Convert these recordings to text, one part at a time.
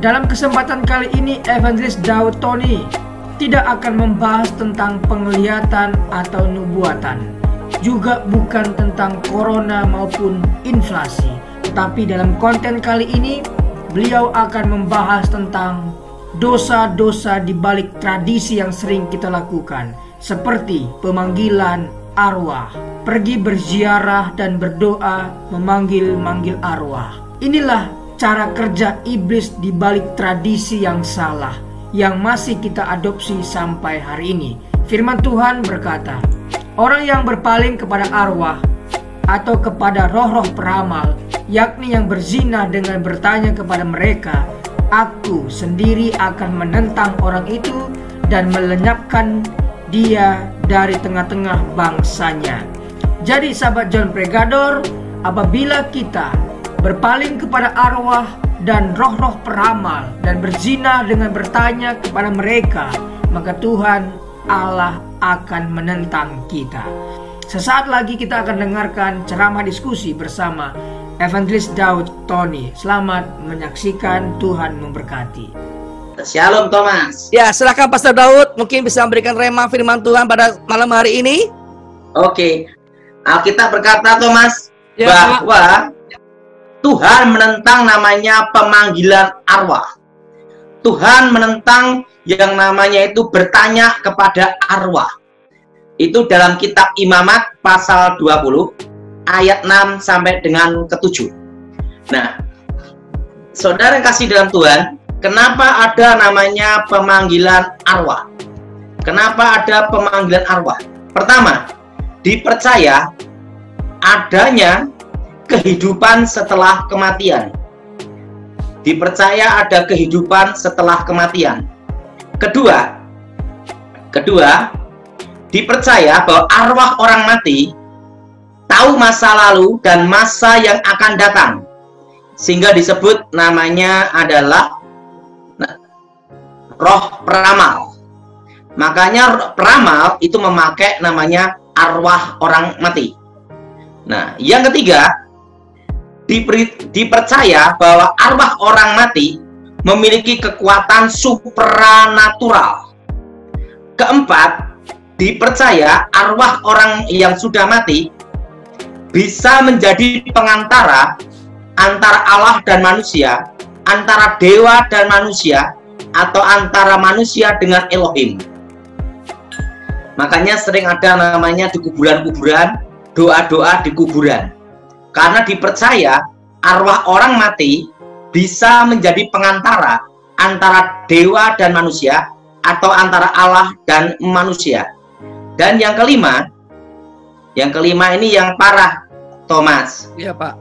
Dalam kesempatan kali ini, Evangelis Daud Tony tidak akan membahas tentang penglihatan atau nubuatan, juga bukan tentang corona maupun inflasi. Tetapi dalam konten kali ini, beliau akan membahas tentang dosa-dosa di balik tradisi yang sering kita lakukan, seperti pemanggilan arwah, pergi berziarah dan berdoa memanggil-manggil arwah. Inilah cara kerja iblis di balik tradisi yang salah yang masih kita adopsi sampai hari ini. Firman Tuhan berkata, orang yang berpaling kepada arwah atau kepada roh-roh peramal, yakni yang berzina dengan bertanya kepada mereka, aku sendiri akan menentang orang itu dan melenyapkan dia dari tengah-tengah bangsanya. Jadi sahabat John Pregador, apabila kita berpaling kepada arwah dan roh-roh peramal dan berzina dengan bertanya kepada mereka, maka Tuhan Allah akan menentang kita. Sesaat lagi kita akan dengarkan ceramah diskusi bersama Evangelis Daud Tony. Selamat menyaksikan, Tuhan memberkati. Shalom Thomas. Ya, silakan Pastor Daud, mungkin bisa memberikan rema firman Tuhan pada malam hari ini. Oke, Alkitab berkata Thomas, ya, bahwa Tuhan menentang namanya pemanggilan arwah. Tuhan menentang yang namanya itu bertanya kepada arwah. Itu dalam kitab Imamat pasal 20 ayat 6 sampai dengan ke-7. Nah, saudara yang kasih dalam Tuhan, kenapa ada namanya pemanggilan arwah? Kenapa ada pemanggilan arwah? Pertama, dipercaya adanya kehidupan setelah kematian. Dipercaya ada kehidupan setelah kematian. Kedua, dipercaya bahwa arwah orang mati tahu masa lalu dan masa yang akan datang, sehingga disebut namanya adalah roh peramal. Makanya peramal itu memakai namanya arwah orang mati. Nah, yang ketiga, dipercaya bahwa arwah orang mati memiliki kekuatan supranatural. Keempat, dipercaya arwah orang yang sudah mati bisa menjadi pengantara antara Allah dan manusia, antara dewa dan manusia, atau antara manusia dengan Elohim. Makanya sering ada namanya di kuburan-kuburan, doa-doa di kuburan. Karena dipercaya arwah orang mati bisa menjadi pengantara antara dewa dan manusia, atau antara Allah dan manusia. Dan yang kelima ini yang parah, Thomas. Iya, Pak.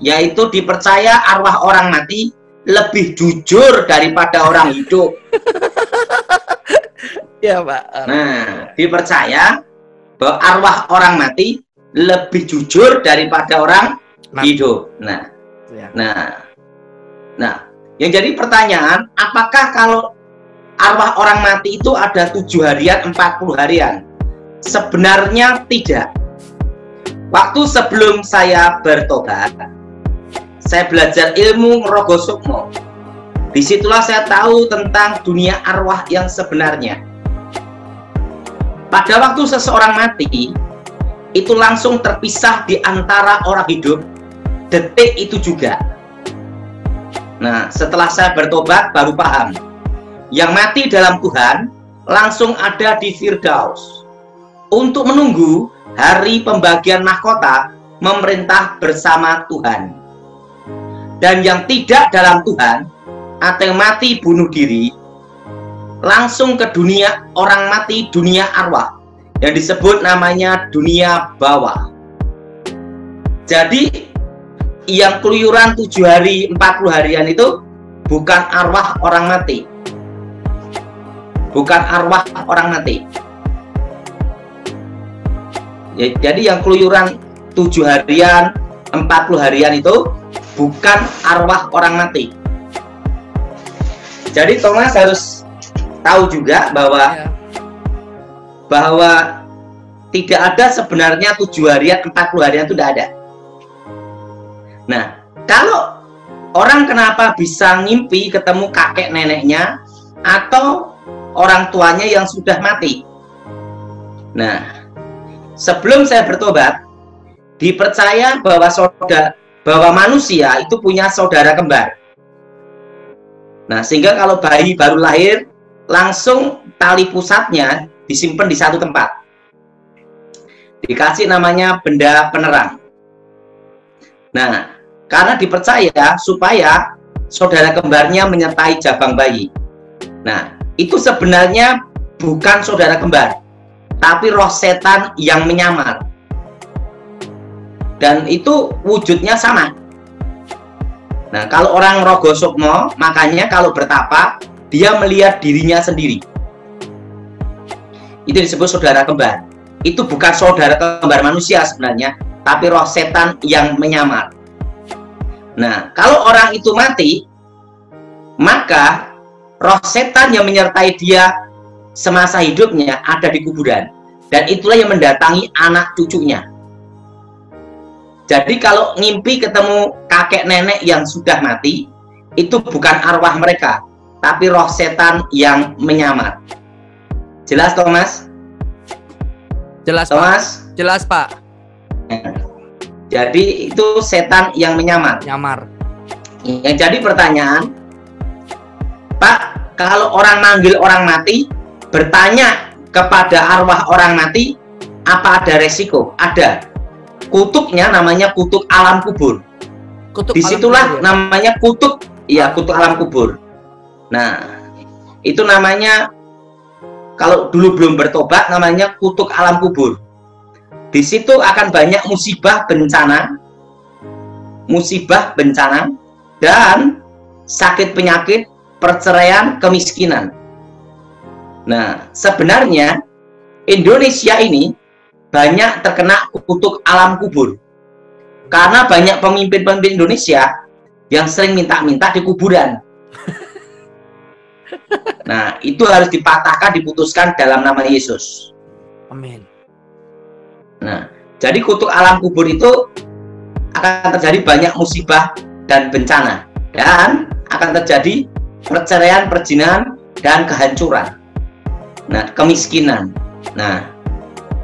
Yaitu dipercaya arwah orang mati lebih jujur daripada orang hidup. Iya, Pak. Nah, dipercaya bahwa arwah orang mati lebih jujur daripada orang hidup. Nah, yang jadi pertanyaan, apakah kalau arwah orang mati itu ada 7 harian, 40 harian? Sebenarnya tidak. Waktu sebelum saya bertobat, saya belajar ilmu Rogo Sukmo. Disitulah saya tahu tentang dunia arwah yang sebenarnya. Pada waktu seseorang mati, itu langsung terpisah di antara orang hidup, detik itu juga. Nah, setelah saya bertobat baru paham. Yang mati dalam Tuhan langsung ada di Firdaus untuk menunggu hari pembagian mahkota memerintah bersama Tuhan. Dan yang tidak dalam Tuhan atau yang mati bunuh diri langsung ke dunia orang mati, dunia arwah, yang disebut namanya dunia bawah. Jadi yang keluyuran 7 hari 40 harian itu bukan arwah orang mati, bukan arwah orang mati. Jadi yang keluyuran 7 harian 40 harian itu bukan arwah orang mati. Jadi Thomas harus tahu juga bahwa tidak ada sebenarnya 7 harian 40 harian itu tidak ada. Nah, kalau orang kenapa bisa ngimpi ketemu kakek neneknya atau orang tuanya yang sudah mati? Nah, sebelum saya bertobat, dipercaya bahwa manusia itu punya saudara kembar. Nah, sehingga kalau bayi baru lahir, langsung tali pusatnya disimpan di satu tempat. Dikasih namanya benda penerang. Nah, karena dipercaya supaya saudara kembarnya menyertai jabang bayi. Nah, itu sebenarnya bukan saudara kembar, tapi roh setan yang menyamar. Dan itu wujudnya sama. Nah, kalau orang rogo sukmo, makanya kalau bertapa, dia melihat dirinya sendiri. Itu disebut saudara kembar. Itu bukan saudara kembar manusia sebenarnya, tapi roh setan yang menyamar. Nah, kalau orang itu mati, maka roh setan yang menyertai dia semasa hidupnya ada di kuburan. Dan itulah yang mendatangi anak cucunya. Jadi kalau ngimpi ketemu kakek nenek yang sudah mati, itu bukan arwah mereka, tapi roh setan yang menyamar. Jelas, Thomas? Jelas, Thomas? Pak. Jelas, Pak. Jadi itu setan yang menyamar. Nyamar. Yang jadi pertanyaan, Pak, kalau orang manggil orang mati, bertanya kepada arwah orang mati, apa ada resiko? Ada. Kutuknya namanya kutuk alam kubur. Disitulah namanya kutuk, ya kutuk alam kubur. Nah, itu namanya, kalau dulu belum bertobat, namanya kutuk alam kubur. Di situ akan banyak musibah bencana, dan sakit penyakit, perceraian, kemiskinan. Nah, sebenarnya Indonesia ini banyak terkena kutuk alam kubur. Karena banyak pemimpin-pemimpin Indonesia yang sering minta-minta di kuburan. Nah, itu harus dipatahkan, diputuskan dalam nama Yesus. Amin. Nah, jadi kutuk alam kubur itu akan terjadi banyak musibah dan bencana, dan akan terjadi perceraian, perzinahan, dan kehancuran. Nah, kemiskinan. Nah,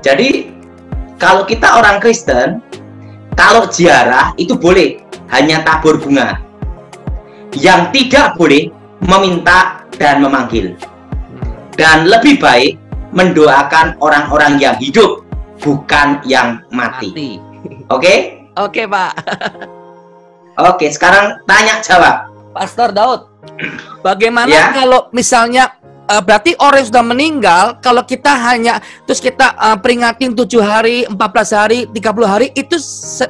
jadi kalau kita orang Kristen, kalau ziarah itu boleh, hanya tabur bunga. Yang tidak boleh meminta dan memanggil. Dan lebih baik mendoakan orang-orang yang hidup, bukan yang mati. Oke? Oke, Pak. Oke, sekarang tanya jawab. Pastor Daud, bagaimana Ya. kalau misalnya berarti orang yang sudah meninggal, kalau kita hanya terus kita peringatin 7 hari, 14 hari, 30 hari, itu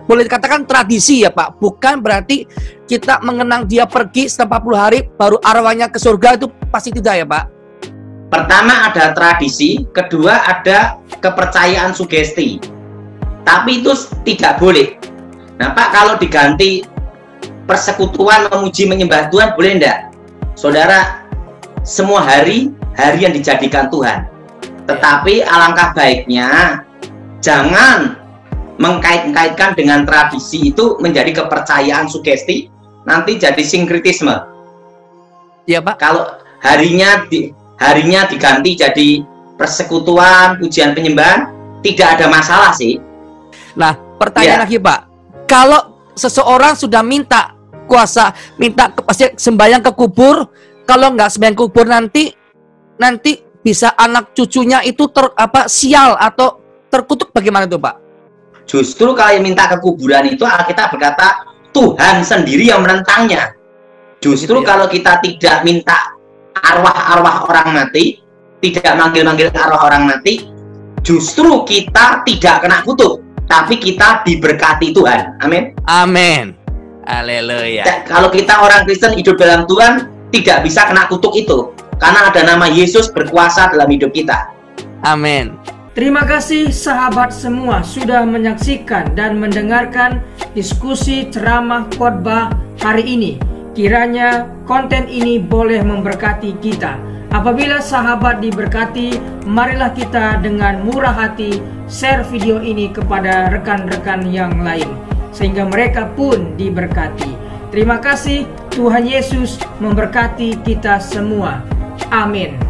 boleh dikatakan tradisi ya, Pak? Bukan berarti kita mengenang dia pergi setelah 40 hari baru arwahnya ke surga, itu pasti tidak ya, Pak? Pertama ada tradisi, kedua ada kepercayaan sugesti. Tapi itu tidak boleh. Nah, Pak, kalau diganti persekutuan memuji menyembah Tuhan, boleh enggak? Saudara, semua hari yang dijadikan Tuhan. Tetapi alangkah baiknya jangan mengkait-kaitkan dengan tradisi itu menjadi kepercayaan sugesti, nanti jadi sinkritisme. Iya, Pak. Kalau harinya diganti jadi persekutuan, pujian penyembahan, tidak ada masalah sih. Nah, pertanyaan lagi, Pak. Kalau seseorang sudah minta kuasa, minta sembahyang ke kubur, kalau nggak sembahyang ke kubur nanti bisa anak cucunya itu sial atau terkutuk, bagaimana itu, Pak? Justru kalau yang minta ke kuburan itu Alkitab berkata Tuhan sendiri yang menentangnya. Justru kalau kita tidak minta arwah-arwah orang mati, tidak manggil-manggil arwah orang mati, justru kita tidak kena kutuk, tapi kita diberkati Tuhan. Amin. Amin. Haleluya. Kalau kita orang Kristen hidup dalam Tuhan, tidak bisa kena kutuk itu, karena ada nama Yesus berkuasa dalam hidup kita. Amin. Terima kasih sahabat semua sudah menyaksikan dan mendengarkan diskusi ceramah khotbah hari ini. Kiranya konten ini boleh memberkati kita. Apabila sahabat diberkati, marilah kita dengan murah hati share video ini kepada rekan-rekan yang lain, sehingga mereka pun diberkati. Terima kasih, Tuhan Yesus memberkati kita semua. Amin.